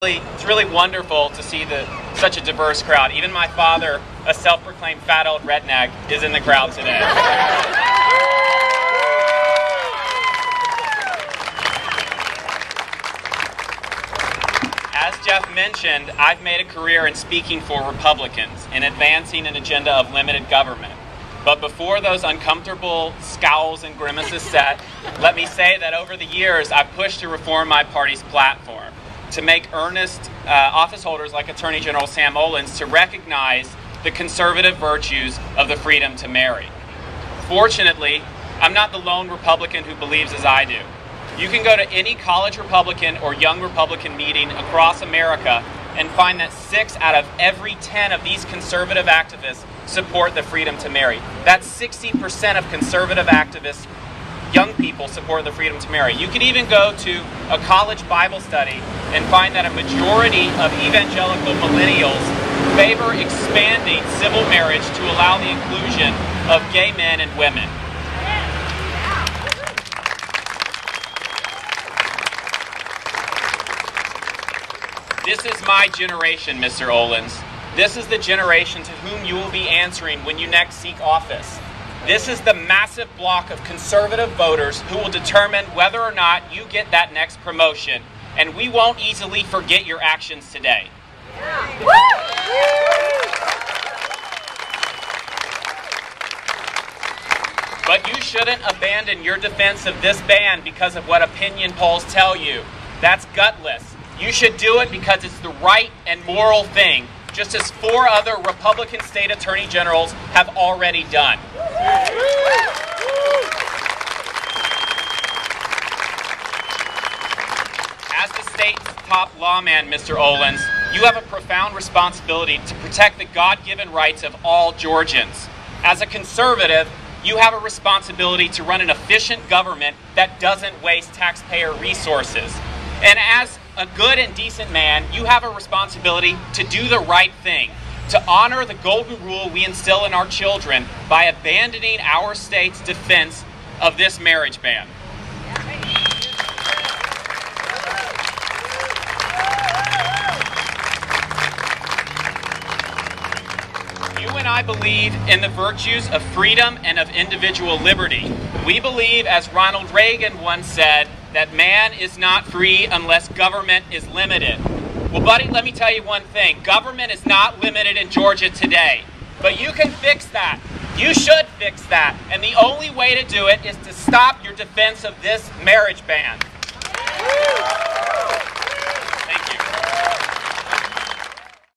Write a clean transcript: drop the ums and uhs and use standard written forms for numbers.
It's really wonderful to see such a diverse crowd. Even my father, a self-proclaimed fat old redneck, is in the crowd today. As Jeff mentioned, I've made a career in speaking for Republicans in advancing an agenda of limited government. But before those uncomfortable scowls and grimaces set, let me say that over the years I've pushed to reform my party's platform, to make earnest office holders like Attorney General Sam Olens to recognize the conservative virtues of the freedom to marry. Fortunately, I'm not the lone Republican who believes as I do. You can go to any college Republican or young Republican meeting across America and find that 6 out of every 10 of these conservative activists support the freedom to marry. That's 60% of conservative activists, young people, support the freedom to marry. You can even go to a college Bible study and find that a majority of evangelical millennials favor expanding civil marriage to allow the inclusion of gay men and women. This is my generation, Mr. Olens. This is the generation to whom you will be answering when you next seek office. This is the massive block of conservative voters who will determine whether or not you get that next promotion. And we won't easily forget your actions today. But you shouldn't abandon your defense of this ban because of what opinion polls tell you. That's gutless. You should do it because it's the right and moral thing, just as 4 other Republican state attorney generals have already done. As the state's top lawman, Mr. Olens, you have a profound responsibility to protect the God-given rights of all Georgians. As a conservative, you have a responsibility to run an efficient government that doesn't waste taxpayer resources. And as a good and decent man, you have a responsibility to do the right thing, to honor the golden rule we instill in our children by abandoning our state's defense of this marriage ban. You and I believe in the virtues of freedom and of individual liberty. We believe, as Ronald Reagan once said, that man is not free unless government is limited. Well, buddy, let me tell you one thing. Government is not limited in Georgia today. But you can fix that. You should fix that. And the only way to do it is to stop your defense of this marriage ban.